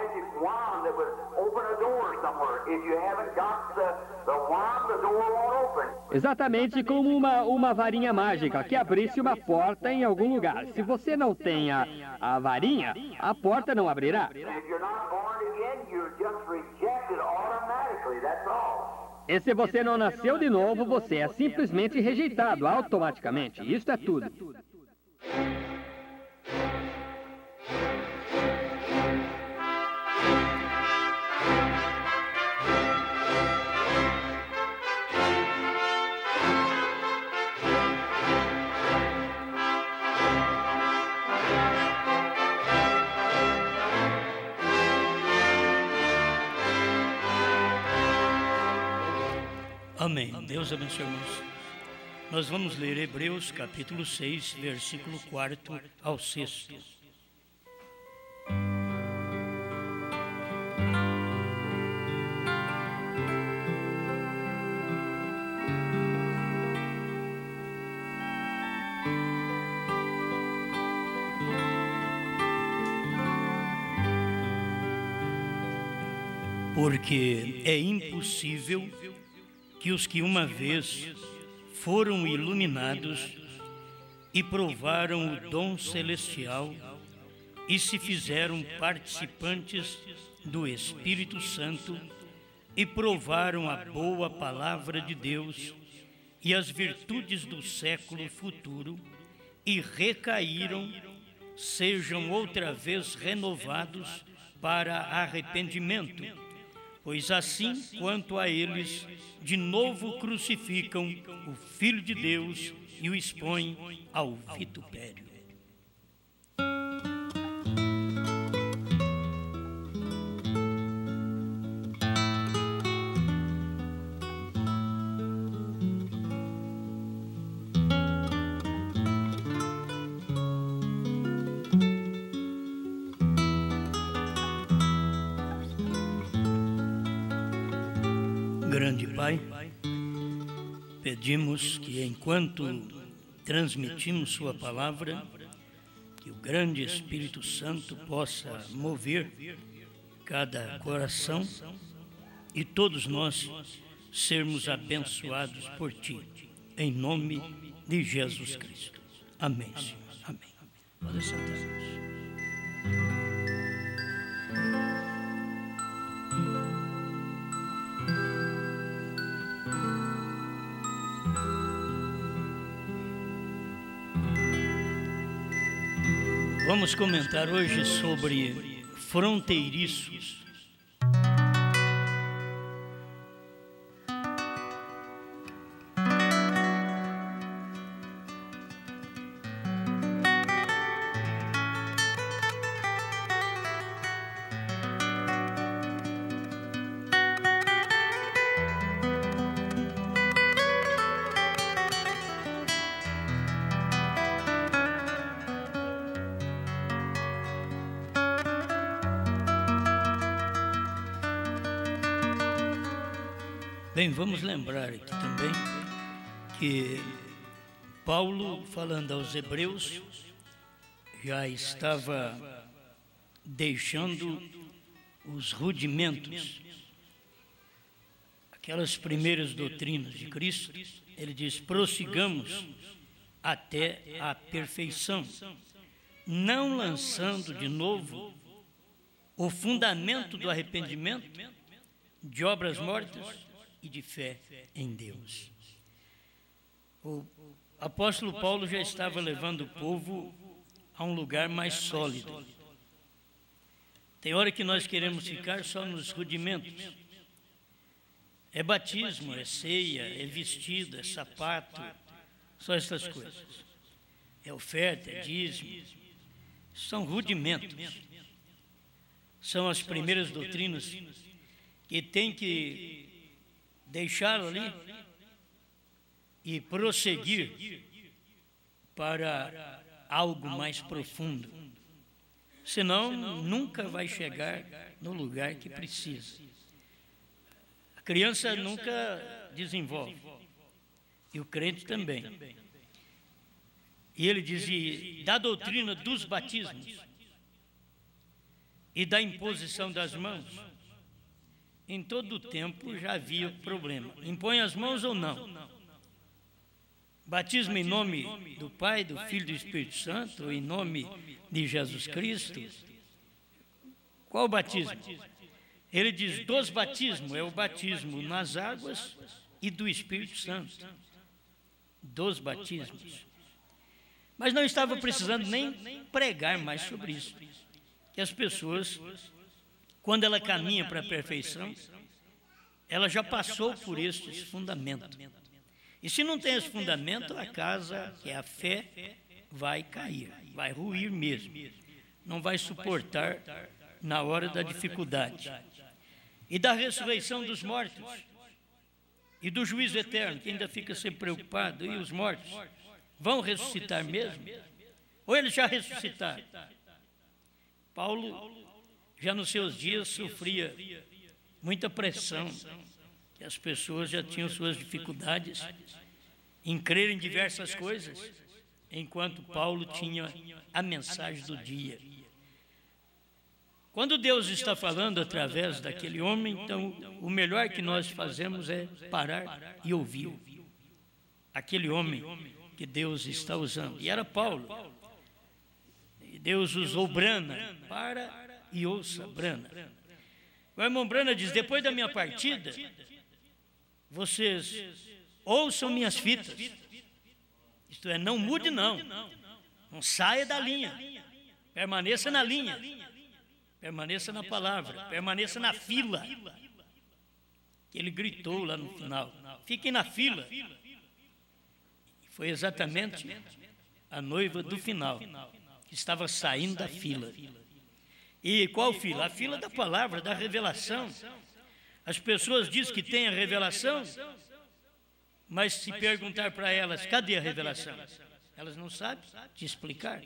magic wand that would open a door somewhere. If you haven't got the wand, the door won't open. Exatamente como uma varinha mágica que abrisse uma porta em algum lugar. Se você não tem a varinha, a porta não abrirá. And if you're not born again, you're just rejected automatically. That's all. E se você não nasceu de novo, você é simplesmente rejeitado automaticamente. Isto é tudo. Amém. Deus abençoe, irmãos. Nós vamos ler Hebreus capítulo 6, versículo 4 ao 6. Porque é impossível que os que uma vez foram iluminados e provaram o dom celestial e se fizeram participantes do Espírito Santo e provaram a boa palavra de Deus e as virtudes do século futuro e recaíram, sejam outra vez renovados para arrependimento, pois assim quanto a eles, de novo crucificam o Filho de Deus e o expõem ao vitupério. Grande Pai, pedimos que enquanto transmitimos Sua palavra, que o grande Espírito Santo possa mover cada coração e todos nós sermos abençoados por Ti, em nome de Jesus Cristo. Amém, Senhor. Amém. Pode sentar-nos. Vamos comentar hoje sobre fronteiriços. Bem, vamos lembrar aqui também que Paulo, falando aos Hebreus, já estava deixando os rudimentos, aquelas primeiras doutrinas de Cristo. Ele diz: prossigamos até a perfeição, não lançando de novo o fundamento do arrependimento, de obras mortas e de fé em Deus. O apóstolo Paulo já estava levando o povo a um lugar mais sólido. Tem hora que nós queremos ficar só nos rudimentos. É batismo, é ceia, é vestido, é sapato, só essas coisas. É oferta, é dízimo. São rudimentos. São as primeiras doutrinas que tem que deixar ali e prosseguir para algo mais profundo. Senão, nunca vai chegar no lugar que precisa. A criança nunca desenvolve, e o crente também. E ele dizia da doutrina dos batismos. e da imposição das mãos, em todo o tempo já havia problema. Impõe as mãos ou não? Batismo em nome do Pai, do Filho e do Espírito Santo, ou em nome de Jesus Cristo? Qual batismo? Ele diz dos batismos, é o batismo nas águas e do Espírito Santo. Dos batismos. Mas não estava precisando nem pregar mais sobre isso. Que as pessoas, quando ela caminha para a perfeição, ela já passou por estes fundamentos. E se não tem esse fundamento, a casa, que é a fé, vai cair, vai ruir mesmo. Não vai suportar na hora da dificuldade. E da ressurreição dos mortos. E do juízo eterno, que ainda fica sempre preocupado. E os mortos vão ressuscitar mesmo? Ou eles já ressuscitaram? Paulo, já nos seus dias, sofria muita pressão, que as pessoas já tinham suas dificuldades em crer em diversas coisas, enquanto Paulo tinha a mensagem do dia. Quando Deus está falando através daquele homem, então o melhor que nós fazemos é parar e ouvir aquele homem que Deus está usando. E era Paulo. E Deus usou Brana, para e ouça Brana. O irmão Brana diz, depois da minha partida, vocês ouçam minhas fitas. Isto é, não mude não. Não saia da linha. Permaneça na linha. Permaneça na palavra. Permaneça na fila. Ele gritou lá no final. Fiquem na fila. Foi exatamente a noiva do final, que estava saindo da fila. E qual fila? A fila da palavra, da revelação. As pessoas dizem que tem a revelação, mas se perguntar para elas, cadê a revelação? Elas não sabem te explicar.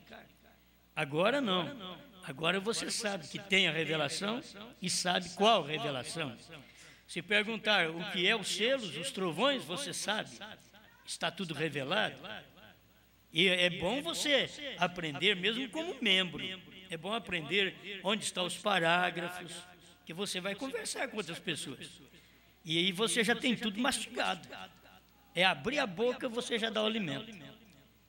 Agora não. Agora você sabe que tem a revelação e sabe qual revelação. Se perguntar o que é os selos, os trovões, você sabe. Está tudo revelado. E é bom você aprender, mesmo como membro. É bom aprender onde estão os parágrafos, que você vai conversar com outras pessoas. E aí você já tem tudo mastigado. É abrir a boca, você já dá o alimento.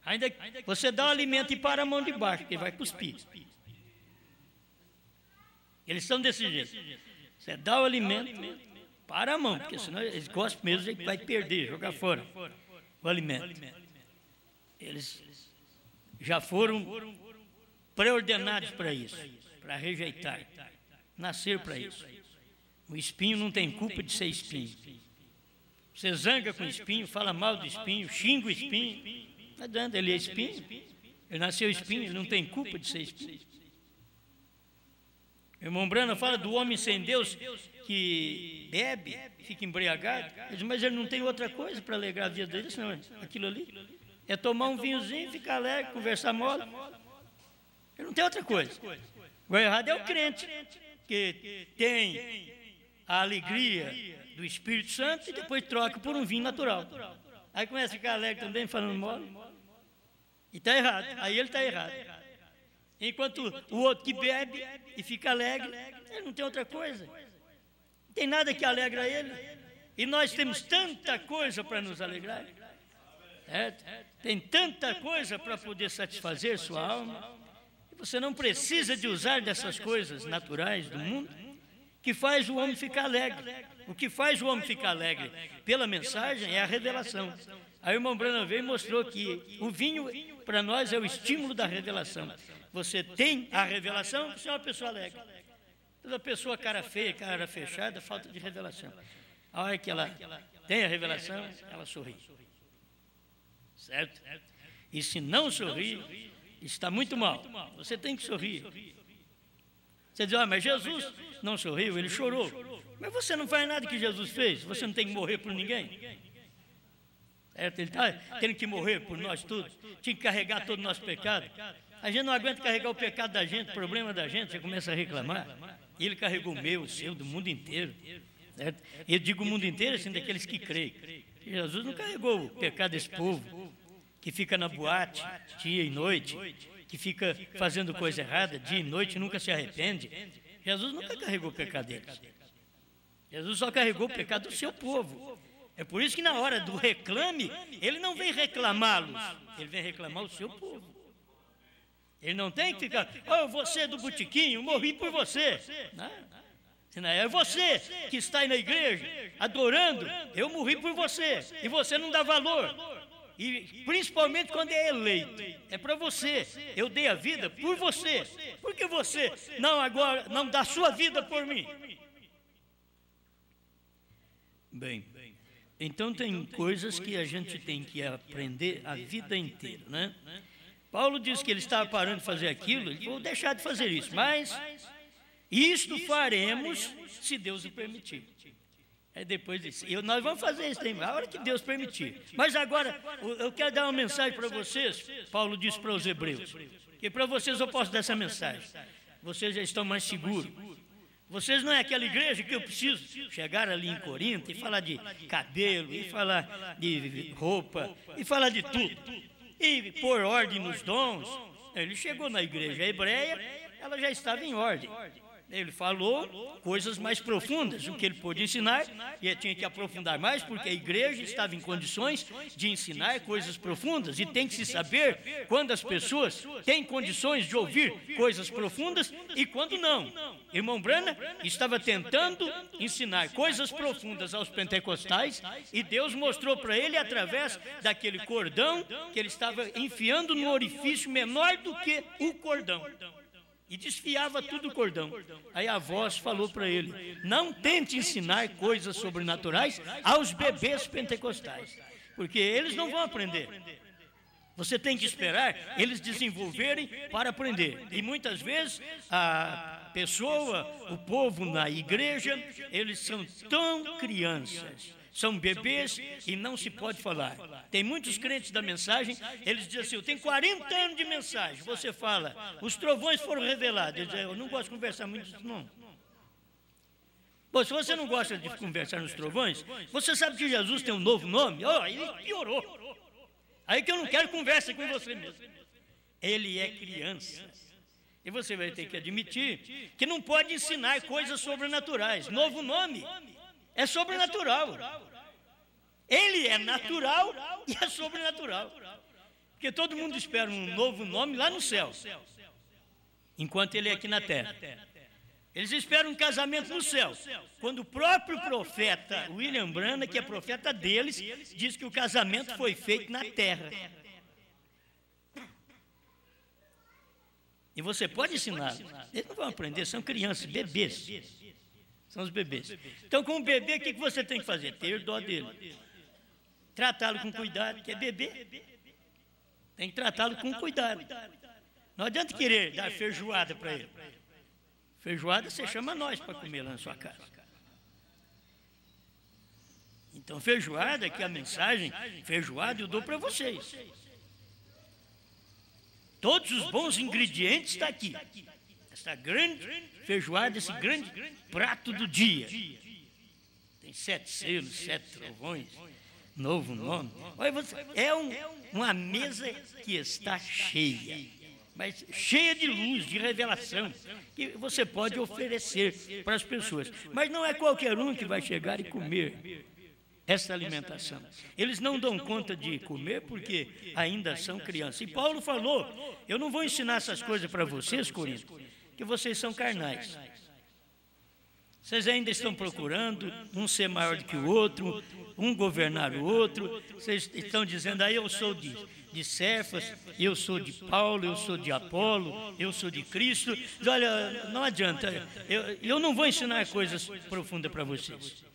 Ainda você dá o alimento e para a mão de baixo, porque vai cuspir. Eles são desse jeito. Você dá o alimento, para a mão, porque senão eles gostam mesmo, ele vai perder, jogar fora o alimento. Eles já foram pré-ordenados para isso, para rejeitar, nascer para isso. O espinho não tem culpa de ser espinho. Você zanga com o espinho, fala mal do espinho, xinga o espinho, não adianta, ele é espinho, ele nasceu espinho, ele não tem culpa de ser espinho. O irmão Brana fala do homem sem Deus que bebe, fica embriagado. Ele diz, mas ele não tem outra coisa para alegrar a vida dele, senão aquilo ali. É tomar um vinhozinho, ficar alegre, conversar mole. Ele não tem outra coisa. O errado é o crente, que tem a alegria do Espírito Santo e depois troca por um vinho natural. Aí começa a ficar alegre também, falando mole. E está errado, aí ele está errado. Enquanto o outro que bebe e fica alegre, ele não tem outra coisa. Não tem nada que alegra ele. E nós temos tanta coisa para nos alegrar. Certo? Tem tanta coisa para poder satisfazer sua alma. E você não precisa de usar dessas coisas naturais do mundo que faz o homem ficar alegre. O que faz o homem ficar alegre pela mensagem é a revelação. Aí o irmão Branham veio e mostrou que o vinho para nós é o estímulo da revelação. Você tem a revelação, você é uma pessoa alegre. Toda pessoa cara feia, cara fechada, falta de revelação. A hora que ela tem a revelação, ela sorri. Certo? E se não sorrir, está muito mal. Você tem que sorrir. Você diz, mas Jesus não sorriu, ele chorou. Mas você não faz nada que Jesus fez, você não tem que morrer por ninguém. Certo? Ele está tendo que morrer por nós todos, tinha que carregar todo o nosso pecado. A gente não aguenta carregar o pecado da gente, o problema da gente, você começa a reclamar. E ele carregou o meu, o seu, do mundo inteiro. Certo? E eu digo o mundo inteiro, assim, daqueles que creem. Jesus não carregou o pecado desse povo, que fica na boate, dia e noite, que fica fazendo coisa errada, dia e noite, nunca se arrepende. Jesus nunca carregou o pecado deles. Jesus só carregou o pecado do seu povo. É por isso que na hora do reclame, ele não vem reclamá-los, ele vem reclamar o seu povo. Ele não tem que ficar, você do botiquim, eu morri por você. Não, é você que está aí na igreja, adorando, eu morri por você, e você não dá valor. E principalmente quando é eleito, é para você. Eu dei a vida por você. Por que você não dá sua vida por mim? Bem, então tem coisas que a gente tem que aprender a vida inteira, né? Paulo disse que ele estava parando de fazer aquilo, ele vou deixar de fazer isso, mas isto faremos se Deus o permitir. Aí depois disse, nós vamos fazer isso também, a hora que Deus permitir. Mas agora, eu quero dar uma mensagem para vocês, Paulo disse para os hebreus, que para vocês eu posso dar essa mensagem. Vocês já estão mais seguros. Vocês não é aquela igreja que eu preciso chegar ali em Corinto e falar de cabelo, e falar de roupa, e falar de tudo, e pôr ordem nos dons. Ele chegou na igreja hebreia, ela já estava em ordem. Ele falou coisas mais profundas, o que ele pôde ensinar, e ele tinha que aprofundar mais, porque a igreja estava em condições de ensinar coisas profundas, e tem que se saber quando as pessoas têm condições de ouvir coisas profundas e quando não. Irmão Branham estava tentando ensinar coisas profundas aos pentecostais, e Deus mostrou para ele através daquele cordão que ele estava enfiando no orifício menor do que o cordão. E desfiava tudo o cordão. Aí a voz falou para ele, não tente ensinar coisas sobrenaturais aos bebês pentecostais, porque eles não vão aprender. Você tem que esperar eles desenvolverem para aprender. E muitas vezes a pessoa, o povo na igreja, eles são tão crianças, são bebês e não se pode falar. Tem muitos crentes da mensagem, eles dizem assim, eu tenho 40 anos de mensagem. Você fala, os trovões foram revelados. Eles dizem, eu não gosto de conversar muito disso, não. Bom, se você não gosta de conversar nos trovões, você sabe que Jesus tem um novo nome? Ele piorou. Aí que eu não quero conversa com você mesmo. Ele é criança. E você vai ter que admitir que não pode ensinar coisas sobrenaturais. Novo nome é sobrenatural. Ele é natural e é sobrenatural. Porque todo mundo espera um novo nome lá no céu, enquanto ele é aqui na terra. Eles esperam um casamento no céu. Quando o próprio profeta William Branham, que é profeta deles, diz que o casamento foi feito na terra. E você pode ensiná-los. Eles não vão aprender, são crianças, bebês. São os bebês. Então, com o bebê, o que você tem que fazer? Ter dó dele. Tratá-lo com cuidado, que é bebê. Tem que tratá-lo com cuidado. Não adianta querer dar feijoada para ele. Feijoada você chama nós para comer lá na sua casa. Então, feijoada, que é a mensagem, feijoada eu dou para vocês. Todos os bons ingredientes estão aqui. Essa grande feijoada, esse grande prato do dia. Tem 7 selos, 7 trovões, novo nome. É uma mesa que está cheia, mas cheia de luz, de revelação, que você pode oferecer para as pessoas. Mas não é qualquer um que vai chegar e comer essa alimentação. Eles não dão conta de comer porque ainda são crianças. E Paulo falou, eu não vou ensinar essas coisas para vocês, Corinto, que vocês são carnais. Vocês ainda estão procurando um ser maior do que o outro, um governar o outro. Vocês estão dizendo, aí eu sou de Cefas, eu sou de Paulo, eu sou de Apolo, eu sou de Cristo. Mas, olha, não adianta, eu não vou ensinar coisas profundas para vocês.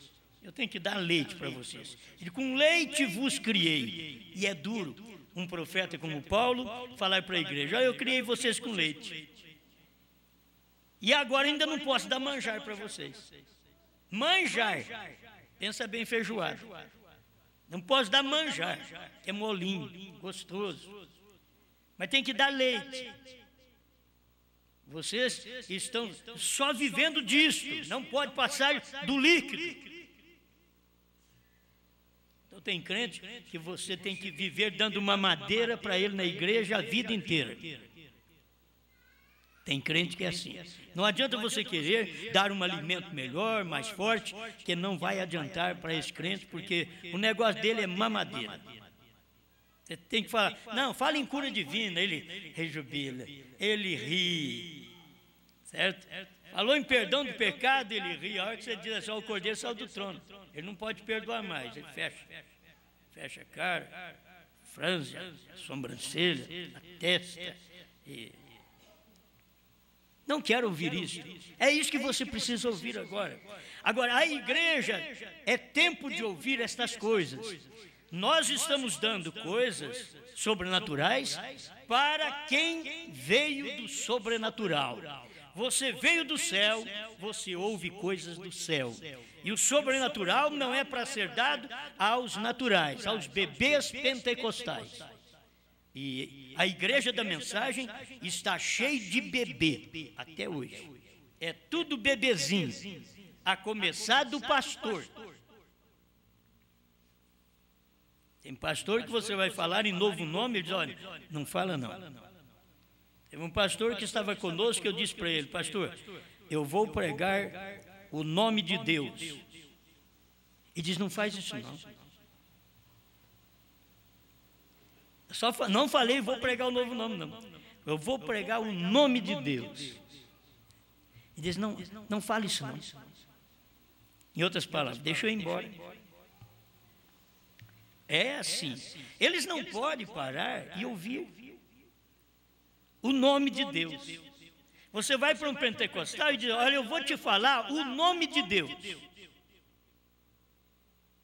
Eu tenho que dar leite para vocês. E com leite vos criei. E é duro um profeta como Paulo falar para a igreja, eu criei vocês com leite. E agora ainda não posso dar manjar para vocês. Manjar, pensa bem, feijoada. Não posso dar manjar, que é molinho, gostoso. Mas tem que dar leite. Vocês estão só vivendo disso, não pode passar do líquido. Então tem crente que você tem que viver dando uma madeira para ele na igreja a vida inteira. Tem crente que é assim. Não adianta você querer dar um alimento melhor, mais forte, que não vai adiantar para esse crente, porque o negócio dele é mamadeira. Você tem que falar, não, fala em cura divina, ele rejubila, ele ri, certo? Falou em perdão do pecado, ele ri. A hora que você diz assim, o cordeiro saiu do trono, ele não pode perdoar mais, ele fecha a cara, franze a sobrancelha, a testa e... Não quero ouvir isso. É isso que você precisa ouvir agora. Agora, a igreja é tempo de ouvir estas coisas. Nós estamos dando coisas sobrenaturais para quem veio do sobrenatural. Você veio do céu, você ouve coisas do céu. E o sobrenatural não é para ser dado aos naturais, aos bebês pentecostais. E a igreja da mensagem está cheia de bebê, até hoje. É tudo bebezinho, a começar do pastor. Tem pastor que você vai falar em novo nome, ele diz, olha, não fala não. Teve um pastor que estava conosco, eu disse para ele, pastor, eu vou pregar o nome de Deus. E diz, não faz isso não. Não falei, vou pregar o novo nome, não. Eu vou pregar o nome de Deus. E diz, não fale isso não. Em outras palavras, deixa eu ir embora. É assim. Eles não podem parar e ouvir o nome de Deus. Você vai para um pentecostal e diz, olha, eu vou te falar o nome de Deus.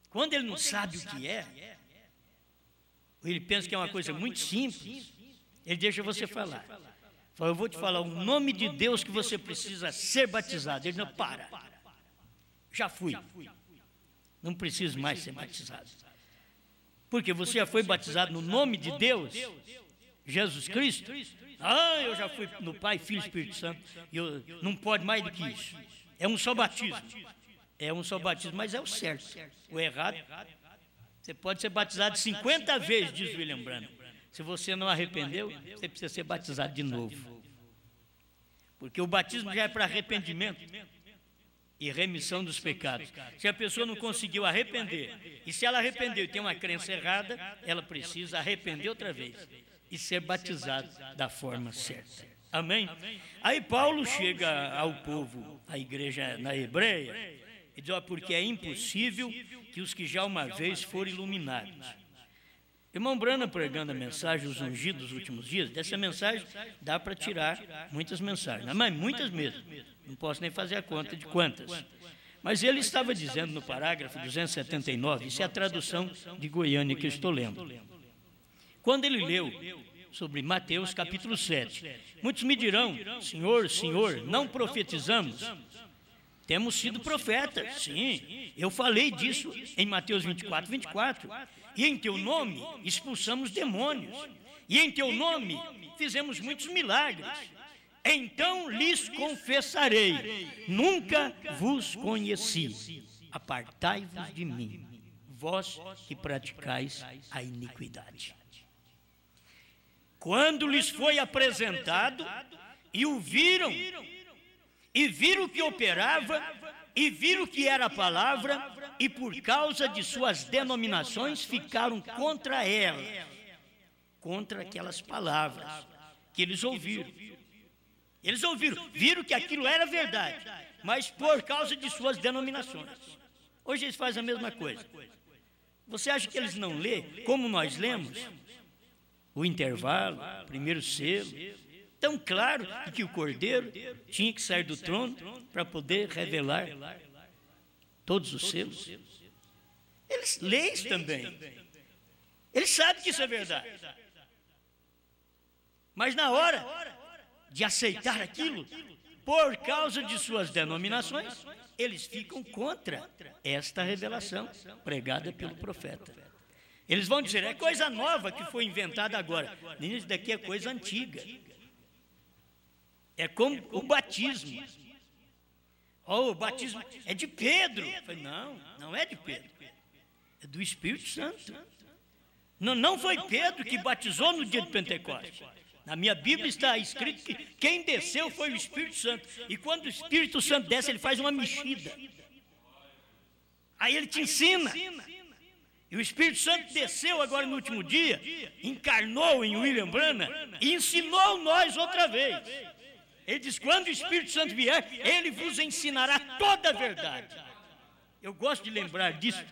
Quando ele não sabe o que é, ele pensa que é uma coisa muito simples, ele deixa você falar. Fala, eu vou te falar o nome de Deus que você precisa ser batizado. Ele não, para. Já fui. Não preciso mais ser batizado. Porque você já foi batizado no nome de Deus, Jesus Cristo. Ah, eu já fui no Pai, Filho e Espírito Santo. Não pode mais do que isso. É um só batismo. É um só batismo, mas é o certo. O errado... Você pode ser batizado 50 vezes, diz William Branham. Se você não arrependeu, você precisa ser batizado de novo. Porque o batismo já é para arrependimento e remissão dos pecados. Se a pessoa não conseguiu arrepender, e se ela arrependeu e tem uma crença errada, ela precisa arrepender outra vez e ser batizado da forma certa. Amém? Aí Paulo chega ao povo, à igreja na Hebreia, e diz, porque é impossível que os que já uma vez foram iluminados. Irmão Branham pregando a mensagem dos ungidos dos últimos dias, dessa mensagem dá para tirar muitas mensagens, mas muitas mesmo, não posso nem fazer a conta de quantas. Mas ele estava dizendo no parágrafo 279, isso é a tradução de Goiânia que eu estou lendo. Quando ele leu sobre Mateus capítulo 7, muitos me dirão, Senhor, Senhor, não profetizamos? Temos sido profetas, sim. Eu falei disso em Mateus 24, 24. E em teu nome expulsamos demônios. E em teu nome fizemos muitos milagres. Então lhes confessarei, nunca vos conheci. Apartai-vos de mim, vós que praticais a iniquidade. Quando lhes foi apresentado e o viram, e viram que operava, e viram que era a palavra, e por causa de suas denominações ficaram contra ela, contra aquelas palavras que eles ouviram. Eles ouviram, viram que aquilo era verdade, mas por causa de suas denominações. Hoje eles fazem a mesma coisa. Você acha que eles não lêem como nós lemos? O intervalo, o primeiro selo. Tão claro que o Cordeiro tinha que sair do trono para poder revelar todos os selos. Eles leem também. Eles sabem que isso é verdade. Mas na hora de aceitar aquilo, por causa de suas denominações, eles ficam contra esta revelação pregada pelo profeta. Eles vão dizer, é coisa nova que foi inventada agora. Isso daqui é coisa antiga. É como o batismo. Oh, o batismo é de Pedro. Eu falei, não é de Pedro. É do Espírito Santo. Não foi Pedro que batizou no dia de Pentecostes. Na minha Bíblia está escrito que quem desceu foi o Espírito Santo. E quando o Espírito Santo desce, ele faz uma mexida. Aí ele te ensina. E o Espírito Santo desceu agora no último dia, encarnou em William Branham e ensinou nós outra vez. Ele diz, quando o Espírito Santo vier, ele vos ensinará toda a verdade. Eu gosto de lembrar disso,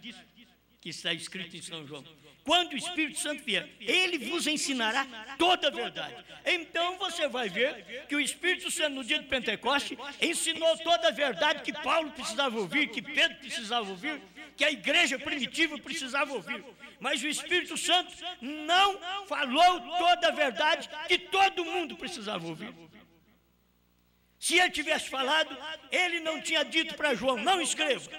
que está escrito em São João. Quando o Espírito Santo vier, ele vos ensinará toda a verdade. Então você vai ver que o Espírito Santo no dia de Pentecoste ensinou toda a verdade que Paulo precisava ouvir, que Pedro precisava ouvir, que a igreja primitiva precisava ouvir. Mas o Espírito Santo não falou toda a verdade que todo mundo precisava ouvir. Se ele tivesse falado, ele não tinha dito para João, não escreva.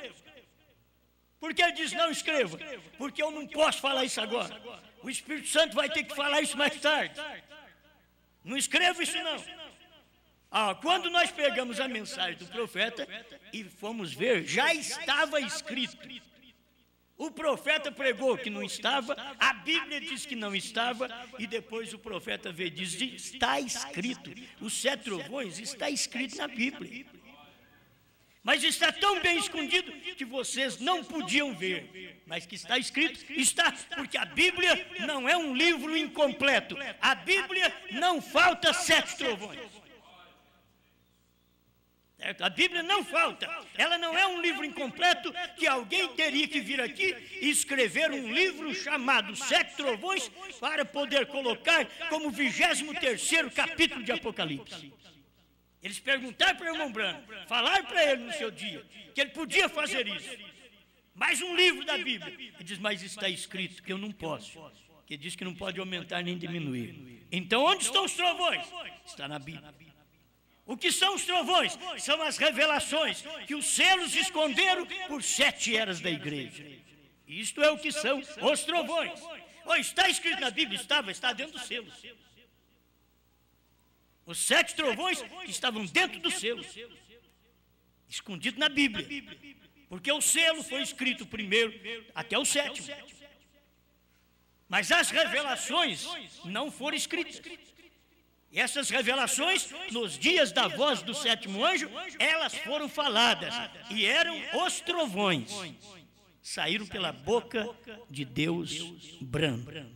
Por que ele diz não escreva? Porque eu não posso falar isso agora. O Espírito Santo vai ter que falar isso mais tarde. Não escreva isso não. Quando nós pegamos a mensagem do profeta e fomos ver, já estava escrito. O profeta pregou que não estava, a Bíblia diz que não estava, e depois o profeta veio e diz, está escrito. Os 7 trovões está escrito na Bíblia. Mas está tão bem escondido que vocês não podiam ver. Mas que está escrito, está, porque a Bíblia não é um livro incompleto. A Bíblia não falta 7 trovões. Certo? A Bíblia não falta. Ela não é um livro incompleto que alguém teria que vir aqui e escrever um livro chamado 7 trovões para poder colocar como 23º capítulo de Apocalipse. Eles perguntaram para o irmão Branham, falaram para ele no seu dia, que ele podia fazer isso. Mais um livro da Bíblia. Ele diz, mas está escrito que eu não posso. Que diz que não pode aumentar nem diminuir. Então onde estão os trovões? Está na Bíblia. O que são os trovões? São as revelações que os selos esconderam por 7 eras da igreja. Isto é o que são os trovões. Está escrito na Bíblia? Está dentro dos selos. Os 7 trovões estavam dentro do selo, escondido na Bíblia, porque o selo foi escrito primeiro até o 7º. Mas as revelações não foram escritas. E essas revelações, nos dias da voz do 7º anjo, elas foram faladas, e eram os trovões. Saíram pela boca de Deus Branham.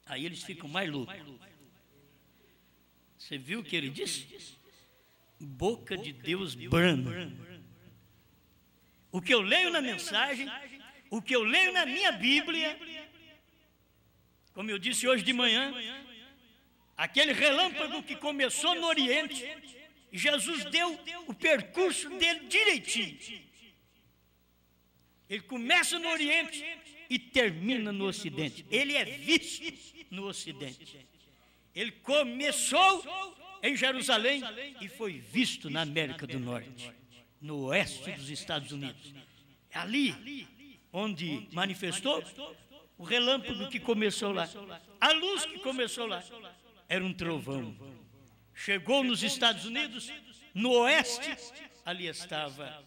Aí eles ficam mais loucos. Você viu o que ele disse? Boca de Deus Branham. O que eu leio na mensagem, o que eu leio na minha Bíblia, como eu disse hoje de manhã, aquele relâmpago que começou no Oriente, Jesus deu o percurso dele direitinho. Ele começa no Oriente e termina no Ocidente. Ele é visto no Ocidente. Ele começou em Jerusalém e foi visto na América do Norte, no oeste dos Estados Unidos. Ali onde manifestou o relâmpago que começou lá, a luz que começou lá, era um trovão. Chegou nos Estados Unidos, no oeste, ali estava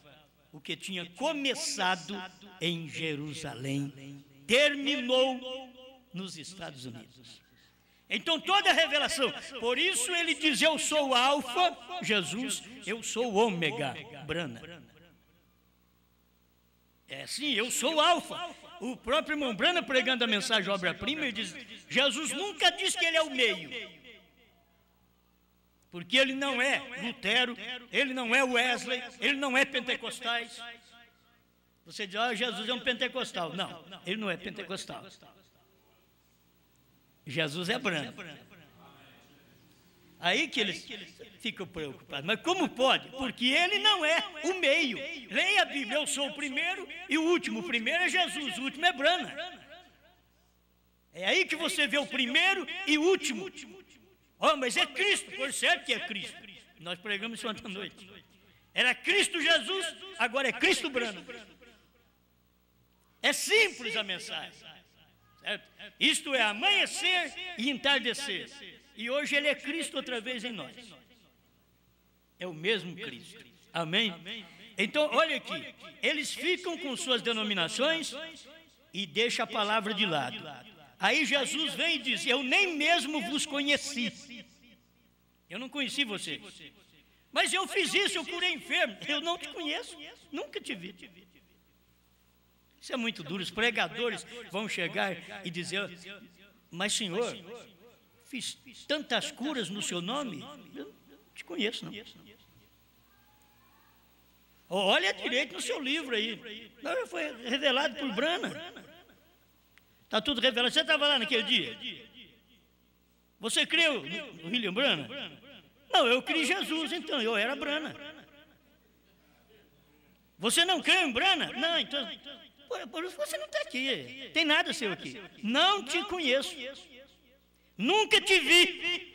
o que tinha começado em Jerusalém, terminou nos Estados Unidos. Então toda a revelação, por isso ele diz, eu sou o Alfa, Jesus, eu sou o Ômega, Branham. É assim, eu sou o Alfa. O próprio irmão Branham, pregando a mensagem obra-prima, ele diz, Jesus nunca diz que ele é o meio. Porque ele não é Lutero, ele não é Wesley, ele não é pentecostais. Você diz, Jesus é um pentecostal. Não, ele não é pentecostal. Jesus é Branham. Aí que eles ficam preocupados. Mas como pode? Porque ele não é o meio. Leia a Bíblia, eu sou o primeiro e o último. O primeiro é Jesus, o último é Branham. É aí que você vê o primeiro e o último. Mas é Cristo, por certo que é Cristo. Nós pregamos isso ontem à noite. Era Cristo Jesus, agora é Cristo Branham. É simples a mensagem. Certo? Isto é amanhecer e entardecer. E hoje ele é Cristo outra vez em nós. É o mesmo Cristo. Amém? Então, olha aqui. Eles ficam com suas denominações e deixam a palavra de lado. Aí Jesus vem e diz: eu nem mesmo vos conheci. Eu não conheci você. Mas eu fiz isso, eu curei enfermo. Eu não te conheço, nunca te vi. Isso é muito duro. Os pregadores vão chegar e dizer: mas Senhor, fiz tantas curas no seu nome, eu não te conheço não. Olha direito no seu livro aí. Não, foi revelado por Branham. Está tudo revelado. Você estava lá naquele dia? Você creu no William Branham? Não, eu criei Jesus, então eu era Branham. Você não creu em Branham? Não, então por isso você não está aqui. Tem nada seu aqui. Não te conheço. Nunca te vi.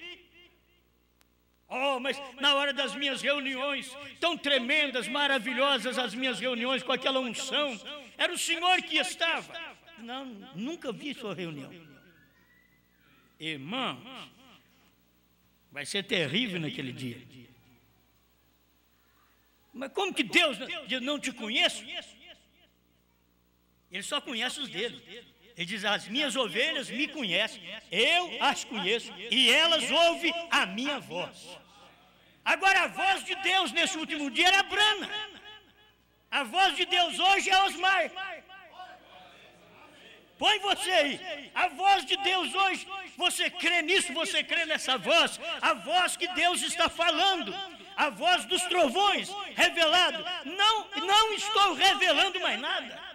Oh, mas na hora das minhas reuniões, tão tremendas, maravilhosas as minhas reuniões com aquela unção, era o Senhor que estava. Não, nunca vi sua reunião. Irmãos, vai ser terrível naquele dia. Mas como que Deus não te conhece? Ele só conhece os dele. Ele diz: as minhas ovelhas me conhecem, eu as conheço e elas ouvem a minha voz. Agora, a voz de Deus nesse último dia era Branham. A voz de Deus hoje é Osmar. Põe você aí. A voz de Deus hoje, você crê nisso, você crê nessa voz? A voz que Deus está falando. A voz dos trovões, revelado. Não estou revelando mais nada.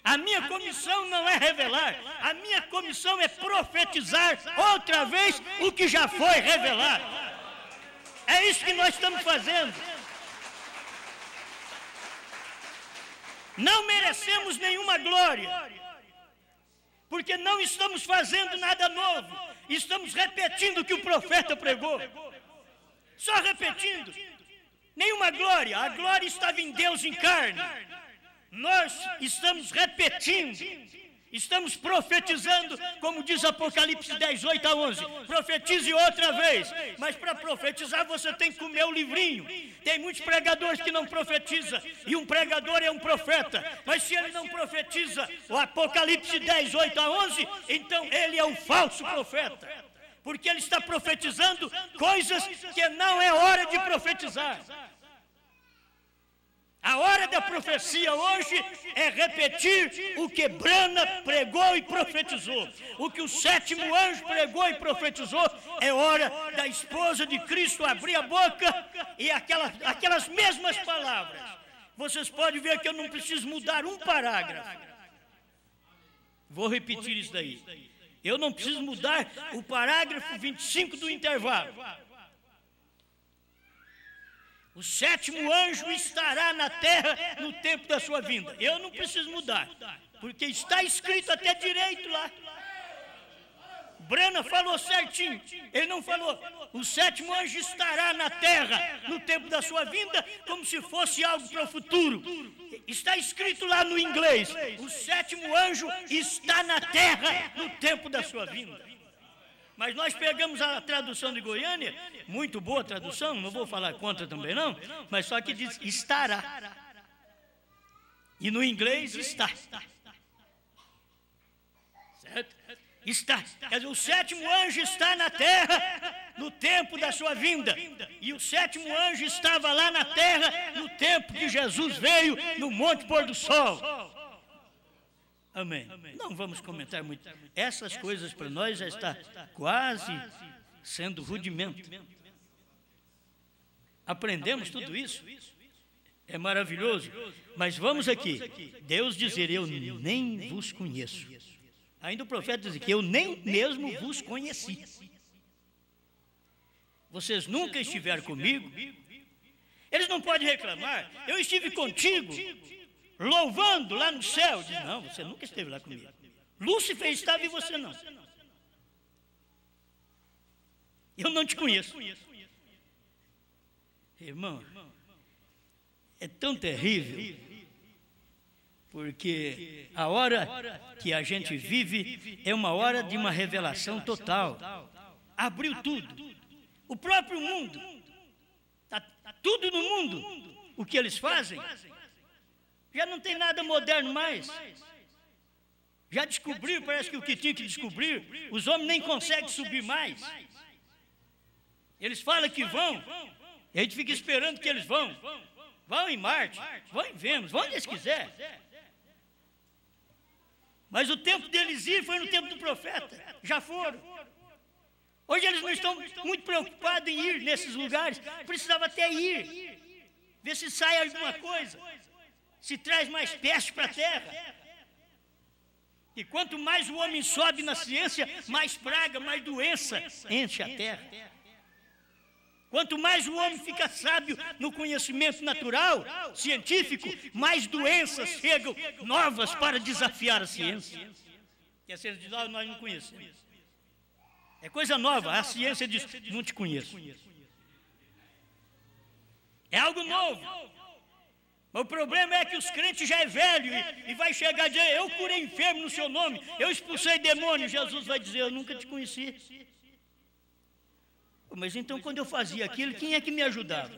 A minha comissão não é revelar, a minha comissão é profetizar outra vez o que já foi revelado. É isso que nós estamos fazendo. Não merecemos nenhuma glória, porque não estamos fazendo nada novo, estamos repetindo o que o profeta pregou, só repetindo. Nenhuma glória, a glória estava em Deus em carne. Nós estamos repetindo, estamos profetizando, como diz Apocalipse 10, 8 a 11. Profetize outra vez, mas para profetizar você tem que comer o livrinho. Tem muitos pregadores que não profetizam, e um pregador é um profeta, mas se ele não profetiza o Apocalipse 10, 8 a 11, então ele é um falso profeta, porque ele está profetizando coisas que não é hora de profetizar. A hora da profecia hoje é repetir o que Branham pregou e profetizou. O que o sétimo anjo pregou e profetizou. É hora da esposa de Cristo abrir a boca e aquelas mesmas palavras. Vocês podem ver que eu não preciso mudar um parágrafo. Vou repetir isso daí. Eu não preciso mudar o parágrafo 25 do intervalo. O sétimo anjo estará na terra no tempo da sua vinda. Eu não preciso mudar, porque está escrito até direito lá. Branham falou certinho. Ele não falou: o sétimo anjo estará na terra no tempo da sua vinda, como se fosse algo para o futuro. Está escrito lá no inglês: o sétimo anjo está na terra no tempo da sua vinda. Mas nós pegamos a tradução de Goiânia, muito boa tradução, não vou falar contra também não, mas só que diz estará. E no inglês está. Certo? Está. Quer dizer, o sétimo anjo está na terra no tempo da sua vinda. E o sétimo anjo estava lá na terra no tempo que Jesus veio no Monte Pôr do Sol. Amém. Não vamos comentar muito. Essas coisas para nós já está quase sendo rudimento. Aprendemos tudo isso. É maravilhoso. Mas vamos aqui. Deus dizer: eu nem vos conheço. Ainda o profeta diz que eu nem mesmo vos conheci. Vocês nunca estiveram comigo. Eles não podem reclamar. Eu estive contigo, louvando lá no céu. Diz: não, você nunca esteve lá comigo. Lúcifer estava e você não. Eu não te conheço. Irmão, é tão terrível, porque a hora que a gente vive é uma hora de uma revelação total. Abriu tudo. O próprio mundo, está tudo no mundo. O que eles fazem já não tem nada moderno mais. Já descobriram, parece que o que tinha que descobrir, os homens nem conseguem subir mais. Eles falam que vão, e a gente fica esperando que eles vão. Vão em Marte, vão em Vênus, vão onde eles quiserem. Mas o tempo deles ir foi no tempo do profeta, já foram. Hoje eles não estão muito preocupados em ir nesses lugares, precisava até ir, ver se sai alguma coisa, se traz mais peste para a terra. E quanto mais o homem sobe na ciência, mais praga, mais doença enche a terra. Quanto mais o homem fica sábio no conhecimento natural, científico, mais doenças chegam novas para desafiar a ciência. Que a ciência diz, nós não conhecemos. É coisa nova, a ciência diz, não te conheço. É algo novo. Mas o problema é que os crentes já é velho e vai chegar e dizer, eu curei enfermo no seu nome, eu expulsei demônio. Jesus vai dizer, eu nunca te conheci. Mas então quando eu fazia aquilo, quem é que me ajudava?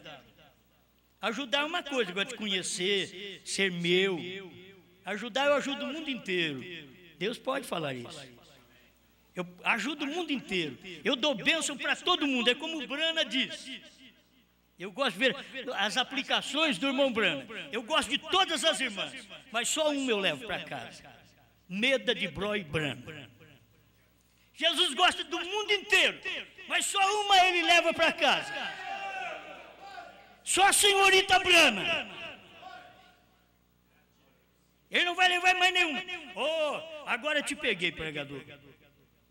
Ajudar é uma coisa, agora te conhecer, ser meu. Ajudar eu ajudo o mundo inteiro. Deus pode falar isso. Eu ajudo o mundo inteiro. Eu dou bênção para todo mundo, é como o Brana diz. Eu gosto de ver as aplicações do irmão Brana. Eu gosto de todas as irmãs, mas só uma eu levo para casa. Meda de Bró e Brana. Jesus gosta do mundo inteiro, mas só uma ele leva para casa. Só a senhorita Brana. Ele não vai levar mais nenhuma. Oh, agora te peguei, pregador.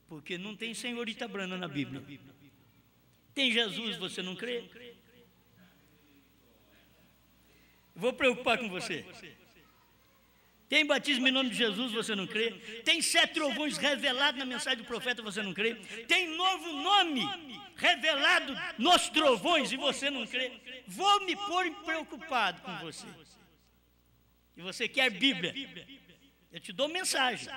Porque não tem senhorita Brana na Bíblia. Tem Jesus, você não crê? Vou preocupar com você. Tem batismo em nome de Jesus, você não crê? Tem 7 trovões revelados na mensagem do profeta, você não crê? Tem novo nome revelado nos trovões e você não crê? Vou me pôr preocupado com você. E você quer Bíblia? Eu te dou mensagem.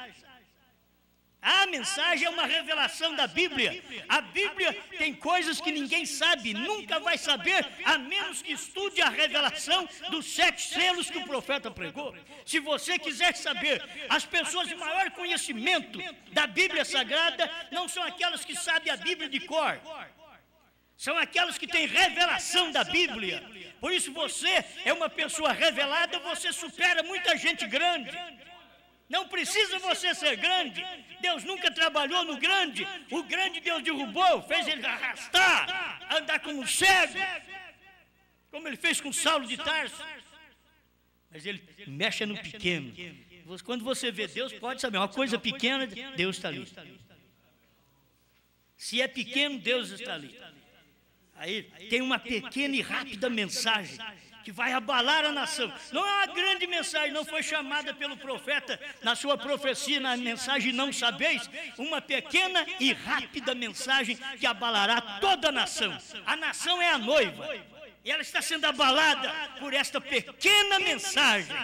A mensagem é uma revelação da Bíblia. A Bíblia tem coisas que ninguém sabe, nunca vai saber, a menos que estude a revelação dos 7 selos que o profeta pregou. Se você quiser saber, as pessoas de maior conhecimento da Bíblia Sagrada não são aquelas que sabem a Bíblia de cor. São aquelas que têm revelação da Bíblia. Por isso você é uma pessoa revelada, você supera muita gente grande. Não precisa você ser grande. Deus nunca trabalhou no grande. O grande Deus derrubou, fez ele arrastar, andar como um cego, como ele fez com Saulo de Tarso. Mas ele mexe no pequeno. Quando você vê Deus, pode saber, uma coisa pequena, Deus está ali. Se é pequeno, Deus está ali. Aí tem uma pequena e rápida mensagem que vai abalar a nação. Não é uma grande mensagem, não foi chamada pelo profeta na sua profecia, na mensagem não sabeis, uma pequena e rápida mensagem que abalará toda a nação. A nação é a noiva, e ela está sendo abalada por esta pequena mensagem.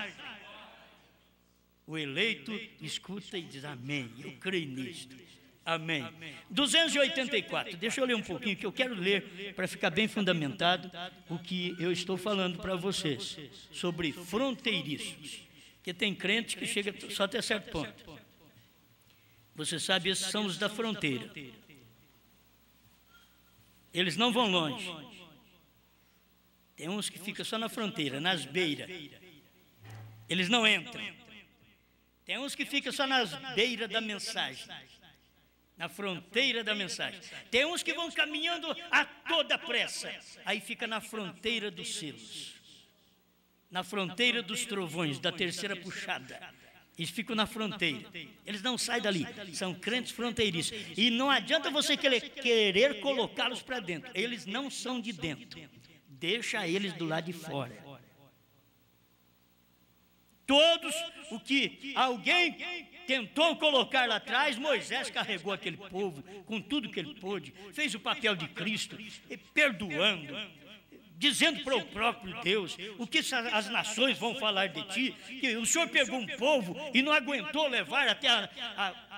O eleito escuta e diz amém, eu creio nisto. Amém. 284, deixa eu ler um pouquinho, que eu quero ler para ficar bem fundamentado o que eu estou falando para vocês, sobre fronteiriços, que tem crente que chega só até certo ponto. Você sabe, esses são os da fronteira. Eles não vão longe. Tem uns que ficam só na fronteira, nas beiras. Eles não entram. Tem uns que ficam só nas beiras da mensagem. Na fronteira da mensagem. Tem uns que vão caminhando a toda pressa. Aí fica na fronteira dos selos. Na fronteira dos trovões, da terceira puxada. Eles ficam na fronteira. Eles não saem dali. São crentes fronteiriços. E não adianta você querer colocá-los para dentro. Eles não são de dentro. Deixa eles do lado de fora. Todos o que alguém tentou colocar lá atrás, Moisés carregou aquele povo com tudo que ele pôde, fez o papel de Cristo, perdoando, dizendo para o próprio Deus o que as nações vão falar de ti, que o Senhor pegou um povo e não aguentou levar até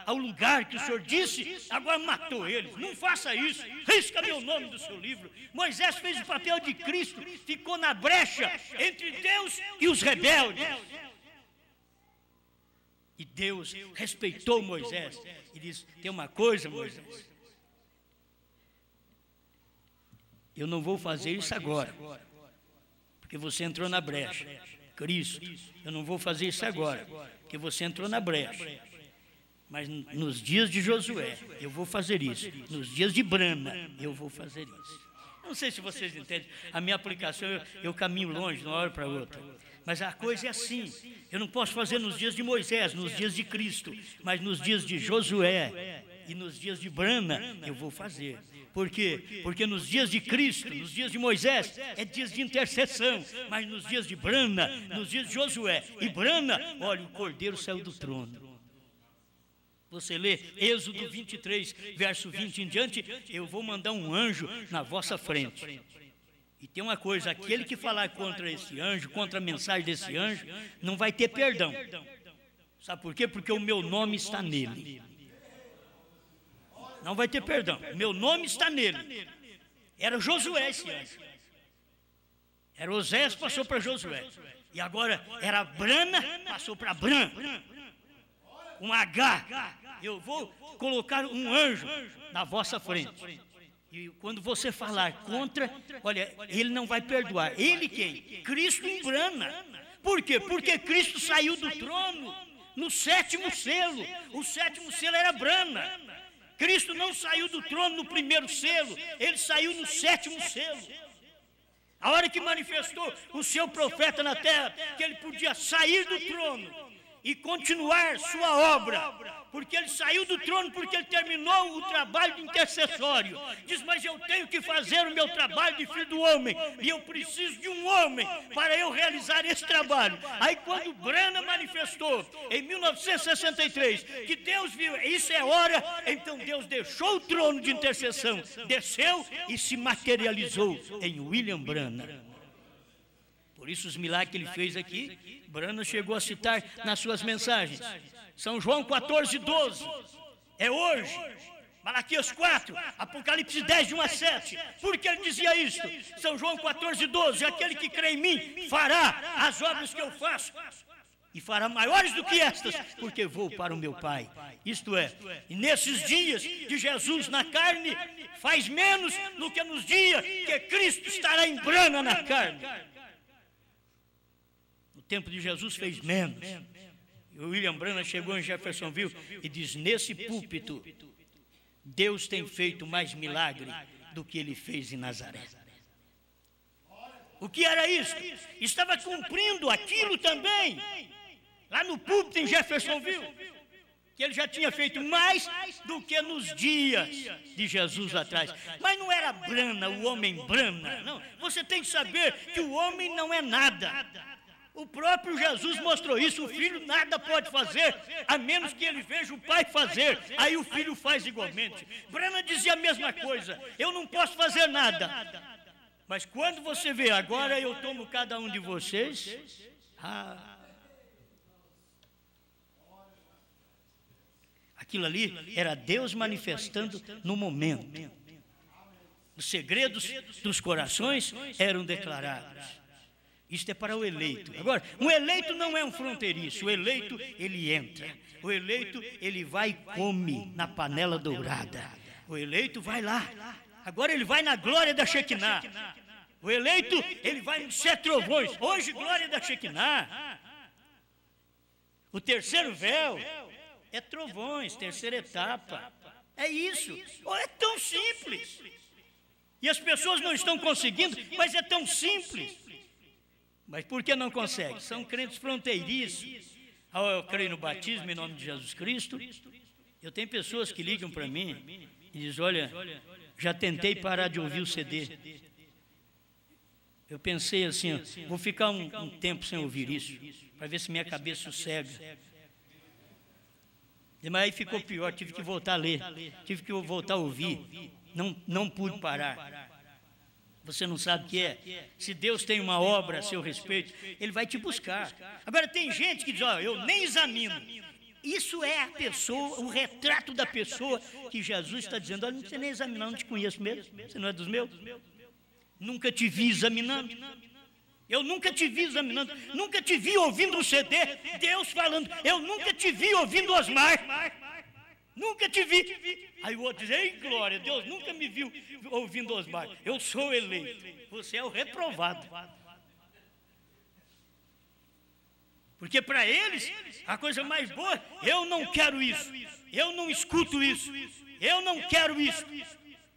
ao lugar que o Senhor disse, agora matou eles. Não faça isso, risca meu nome do seu livro. Moisés fez o papel de Cristo, ficou na brecha entre Deus e os rebeldes. E Deus respeitou Moisés e disse: tem uma coisa, Moisés, eu não vou fazer isso agora, porque você entrou na brecha. Cristo, eu não vou fazer isso agora, porque você entrou na brecha. Mas nos dias de Josué, eu vou fazer isso. Nos dias de Brana, eu vou fazer isso. Não sei se vocês entendem. A minha aplicação, eu caminho longe de uma hora para outra. Mas a coisa é assim. Eu não posso fazer nos dias de Moisés, nos dias de Cristo. Mas nos dias de Josué e nos dias de Brana, eu vou fazer. Por quê? Porque nos dias de Cristo, nos dias de Moisés, é dias de intercessão. Mas nos dias de Brana, nos dias de Josué e Brana, olha, o Cordeiro saiu do trono. Você lê Êxodo 23, verso 20 em diante: eu vou mandar um anjo na vossa frente. E tem uma coisa: aquele que falar contra esse anjo, contra a mensagem desse anjo, não vai ter perdão. Sabe por quê? Porque o meu nome está nele. Não vai ter perdão. O meu nome está nele. Era Josué esse anjo. Era Osés, passou para Josué. E agora era Brana, passou para Bran. Um H. Eu vou colocar um anjo na vossa frente. E quando você falar contra, olha, ele não vai perdoar. Ele quem? Cristo em Brana. Por quê? Porque Cristo saiu do trono no 7º selo. O 7º selo era Brana. Cristo não saiu do trono no 1º selo, ele saiu no 7º selo. A hora que manifestou o seu profeta na terra, que ele podia sair do trono e continuar sua obra, porque ele saiu do trono, porque ele terminou o trabalho de intercessório. Diz: mas eu tenho que fazer o meu trabalho de filho do homem, e eu preciso de um homem para eu realizar esse trabalho. Aí quando Brana manifestou, em 1963, que Deus viu, isso é hora, então Deus deixou o trono de intercessão, desceu e se materializou em William Brana. Por isso os milagres que ele fez aqui, Brana chegou a citar nas suas mensagens. São João 14, 12, é hoje. Malaquias 4, Apocalipse 10, de 1 a 7. Por que ele dizia isso? São João 14, 12, aquele que crê em mim fará as obras que eu faço, e fará maiores do que estas, porque vou para o meu Pai. Isto é, e nesses dias de Jesus na carne, faz menos do que nos dias que Cristo estará em Brana na carne. No tempo de Jesus fez menos. E o William Brana chegou em Jeffersonville e diz: nesse púlpito, Deus tem feito mais milagre do que ele fez em Nazaré. O que era isso? Estava cumprindo aquilo também, lá no púlpito em Jeffersonville, que ele já tinha feito mais do que nos dias de Jesus atrás. Mas não era Brana, o homem Brana, não. Você tem que saber que o homem não é nada. O próprio Jesus mostrou isso: o filho nada pode fazer, a menos que ele veja o pai fazer, aí o filho faz igualmente. Brana dizia a mesma coisa: eu não posso fazer nada. Mas quando você vê, agora eu tomo cada um de vocês, aquilo ali era Deus manifestando no momento. Os segredos dos corações eram declarados. Isto é para o eleito. Agora, um eleito não é um fronteiriço. O eleito, ele entra. O eleito, ele vai e come na panela dourada. O eleito vai lá. Agora ele vai na glória da Shekinah. O eleito, ele vai nos 7 trovões. Hoje, glória da Shekinah. O terceiro véu é trovões, terceira etapa. É isso. É tão simples. E as pessoas não estão conseguindo, mas é tão simples. Mas por que não consegue? São crentes fronteiriços. Eu creio no batismo em nome de Jesus Cristo. Eu tenho pessoas que ligam para mim e dizem: olha, já tentei parar de ouvir o CD. Eu pensei assim, vou ficar um tempo sem ouvir isso, para ver se minha cabeça sossega. Mas aí ficou pior, tive que voltar a ler, tive que voltar a ouvir. Não pude parar. Você não sabe o que é? Se Deus tem uma obra a seu respeito, Ele vai te buscar. Agora tem gente que diz: ó, eu nem examino. Isso é a pessoa, o retrato da pessoa que Jesus está dizendo: olha, não precisa nem examinar, não te conheço mesmo, você não é dos meus. Nunca te vi examinando. Eu nunca te vi examinando, nunca te vi ouvindo um CD, Deus falando, eu nunca te vi ouvindo Osmar, nunca te vi. Aí o outro diz, ei glória, Deus nunca me viu ouvindo Osmar, eu sou eleito, você é o reprovado. Porque para eles, a coisa mais boa, eu não quero isso, eu não escuto isso, eu não quero isso.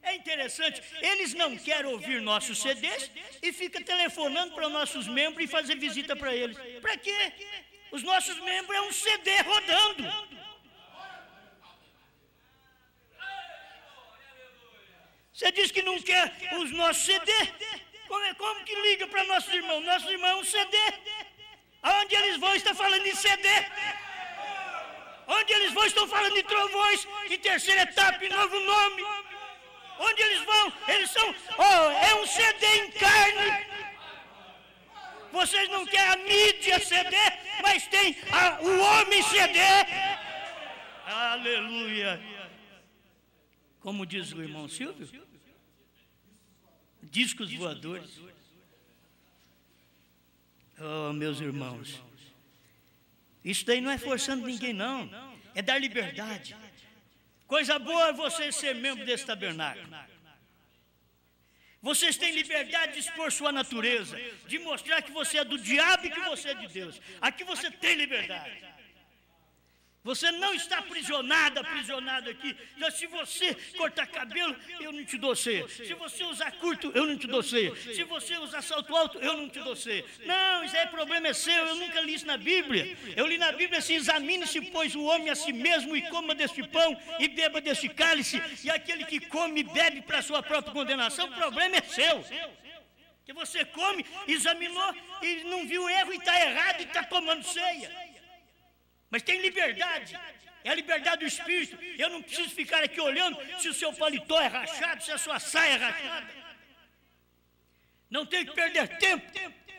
É interessante, eles não querem ouvir nossos CDs e ficam telefonando para nossos membros e fazer visita para eles. Para quê? Os nossos membros é um CD rodando. Você diz que não quer os nossos CD? Como que liga para nossos irmãos? Nossos irmãos é um CD. Aonde eles vão, está falando em CD. Onde eles vão, estão falando em trovões, em terceira etapa, em novo nome. Onde eles vão, eles são, é um CD em carne. Vocês não querem a mídia CD, mas tem o homem CD. Aleluia. Como diz o irmão Silvio, discos voadores. Oh, meus irmãos, isso daí não é forçando ninguém, não. É dar liberdade. Coisa boa é você ser membro desse tabernáculo. Vocês têm liberdade de expor sua natureza, de mostrar que você é do diabo e que você é de Deus. Aqui você tem liberdade. Você não está aprisionado aqui. Se você cortar cabelo, eu não te dou ceia. Se você usar curto, eu não te dou ceia. Se você usar salto alto, eu não te dou ceia. Não, isso aí problema é seu, eu nunca li isso na Bíblia. Eu li na Bíblia assim, examine-se, pois, o homem a si mesmo e coma deste pão e beba deste cálice. E aquele que come e bebe para a sua própria condenação, o problema é seu. Que você come, examinou e não viu erro e está errado e está tomando ceia. Mas tem liberdade, é a liberdade do Espírito. Eu não preciso ficar aqui olhando se o seu paletó é rachado, se a sua saia é rachada. Não tenho que perder tempo